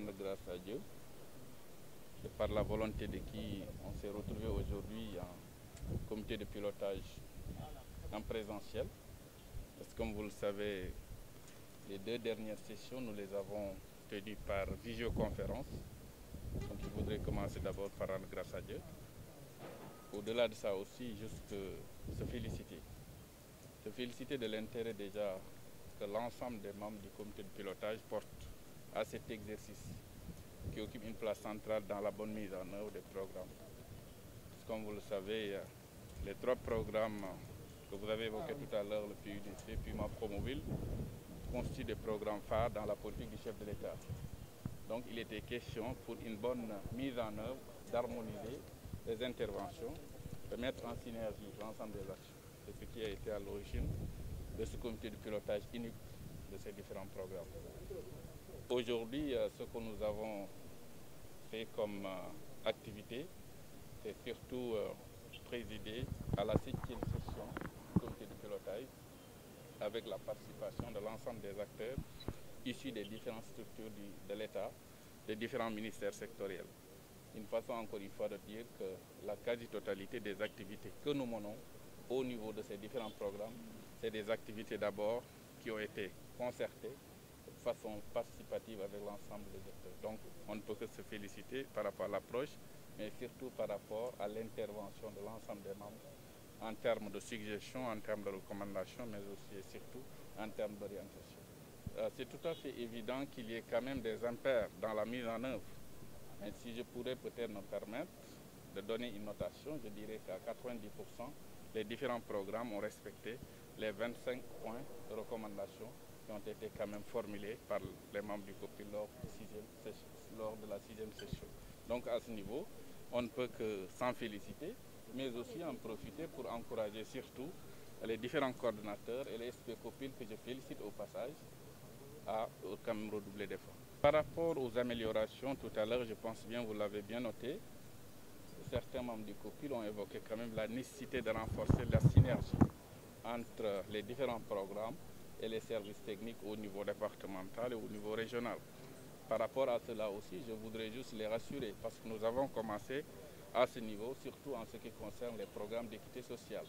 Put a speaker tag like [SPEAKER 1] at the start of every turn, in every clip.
[SPEAKER 1] rendre grâce à Dieu et par la volonté de qui on s'est retrouvé aujourd'hui en comité de pilotage en présentiel. Parce que comme vous le savez, les 2 dernières sessions, nous les avons tenues par visioconférence. Donc je voudrais commencer d'abord par rendre grâce à Dieu. Au-delà de ça aussi, juste se féliciter. Se féliciter de l'intérêt déjà que l'ensemble des membres du comité de pilotage portent à cet exercice qui occupe une place centrale dans la bonne mise en œuvre des programmes. Parce que comme vous le savez, les 3 programmes que vous avez évoqués tout à l'heure, le PUDC, PUMA, Promoville, constituent des programmes phares dans la politique du chef de l'État. Donc il était question pour une bonne mise en œuvre d'harmoniser les interventions, de mettre en synergie l'ensemble des actions. C'est ce qui a été à l'origine de ce comité de pilotage unique de ces différents programmes. Aujourd'hui, ce que nous avons fait comme activité, c'est surtout présider à la 7e session du comité de pilotage avec la participation de l'ensemble des acteurs issus des différentes structures de l'État, des différents ministères sectoriels. Une façon encore une fois de dire que la quasi-totalité des activités que nous menons au niveau de ces différents programmes, c'est des activités d'abord qui ont été concertées de façon participative avec l'ensemble des acteurs. Donc on ne peut que se féliciter par rapport à l'approche, mais surtout par rapport à l'intervention de l'ensemble des membres en termes de suggestions, en termes de recommandations, mais aussi et surtout en termes d'orientation. C'est tout à fait évident qu'il y ait quand même des impairs dans la mise en œuvre. Mais si je pourrais peut-être me permettre de donner une notation, je dirais qu'à 90%, les différents programmes ont respecté les 25 points de recommandation qui ont été quand même formulés par les membres du COPIL lors de la 6e session. Donc à ce niveau, on ne peut que s'en féliciter, mais aussi en profiter pour encourager surtout les différents coordonnateurs et les SP COPIL que je félicite au passage à quand même redoubler d'efforts. Par rapport aux améliorations, tout à l'heure, je pense bien, vous l'avez bien noté, certains membres du COPIL ont évoqué quand même la nécessité de renforcer la synergie entre les différents programmes et les services techniques au niveau départemental et au niveau régional. Par rapport à cela aussi, je voudrais juste les rassurer parce que nous avons commencé à ce niveau, surtout en ce qui concerne les programmes d'équité sociale.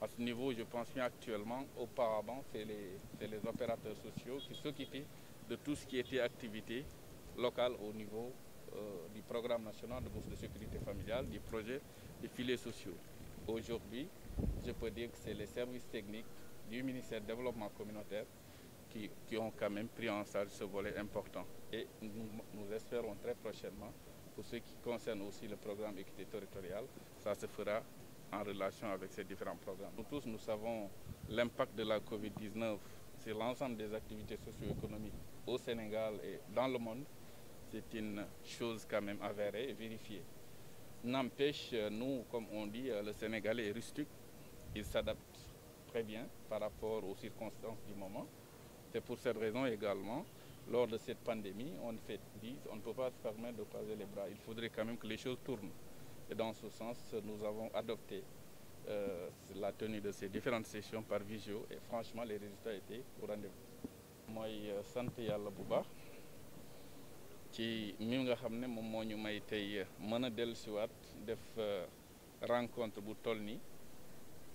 [SPEAKER 1] À ce niveau, je pense bien actuellement, auparavant, c'est les opérateurs sociaux qui s'occupaient de tout ce qui était activité locale au niveau du programme national de bourse de sécurité familiale, du projet des filets sociaux. Aujourd'hui, je peux dire que c'est les services techniques du ministère du Développement communautaire qui ont quand même pris en charge ce volet important. Et nous espérons très prochainement, pour ce qui concerne aussi le programme équité territoriale, ça se fera en relation avec ces différents programmes. Nous tous, nous savons l'impact de la Covid-19 sur l'ensemble des activités socio-économiques au Sénégal et dans le monde. C'est une chose quand même avérée et vérifiée. N'empêche, nous, comme on dit, le Sénégalais est rustique. Il s'adapte très bien par rapport aux circonstances du moment. C'est pour cette raison également, lors de cette pandémie, on ne peut pas se permettre de croiser les bras. Il faudrait quand même que les choses tournent. Et dans ce sens, nous avons adopté la tenue de ces différentes sessions par visio et franchement, les résultats étaient au rendez-vous. Mooy sant yàlla bu baax ci mi nga xam ne moom moo ñu may tey mën a dellusiwaat def rencontre bu toll nii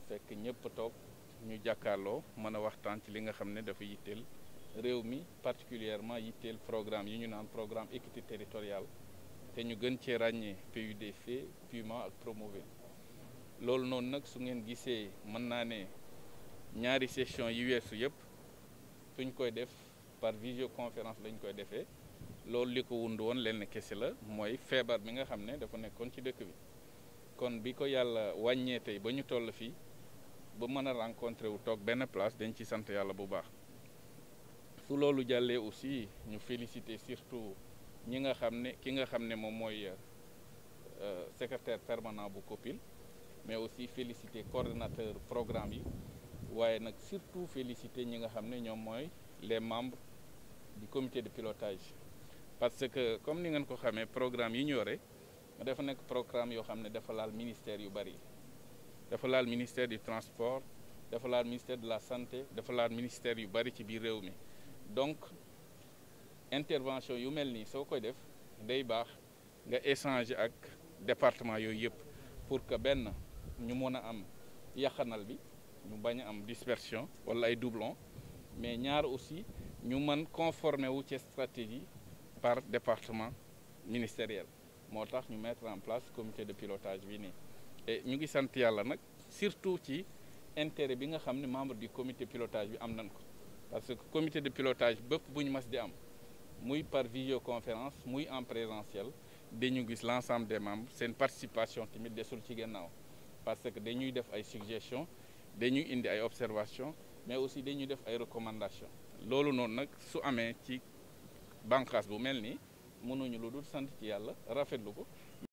[SPEAKER 1] fekk ñëpp toog ñu jàkkaarloo mën a waxtaan ci li nga xam ne dafa yitteel réew mi particulièrement yitteel programme yi ñu naan programme équité territoriale te ñu gën cee ràññee PUDC PUMA ak Promoville loolu noonu nag su ngeen gisee mën naa ne ñaari session yi weesu yëpp suñ koy def par visioconférence lañ koy defee loolu li ko wund woon lenn kese la mooy feebar bi nga xam ne dafa nekkoon ci dëkk bi kon bi ko yàlla wàññee tey ba ñu toll fii ba mën a rencontré wu toog benn place dañ ci sant yàlla bu baax su loolu jàllee aussi ñu féliciter surtout ki nga xam ne moom mooy secrétaire permanent bu COPIL mais aussi féliciter coordonnateur programme yi waaye nag surtout féliciter ñi nga xam ne ñoom mooy les membres du comité de pilotage parce que comme ni ngeen ko xamee programme yi ñu yore dafa nekk programme yoo xam ne dafa laal ministère yu bari dafa laal ministère du transport dafa laal ministère de la santé dafa laal ministère yu bari ci biir réew mi donc intervention yu mel nii soo koy def day baax nga échanger ak département yooyu yëpp pour que benn ñu mën a am yaxanal bi ñu bañ a am dispersion wala ay doublon mais ñaar aussi ñu mën conformer wu ci stratégie par département ministériel moo tax ñu mettre en place comité de pilotage bi nii et ñu ngi sant yàlla nag surtout ci intérêt bi nga xam ne membre du comité pilotage bi am nañ ko parce que comité de pilotage bépp bu ñu mas di am muy par visioconférence muy en présentiel dañu gis l'ensemble des membres seen participation tamit desul ci gannaaw parce que dañuy def ay suggestions dañuy indi ay observations mais aussi dañuy def ay recommandations loolu noonu nag su amee ci bànqaas bu mel nii mënuñu lu dul sant ci yàlla rafetlu ko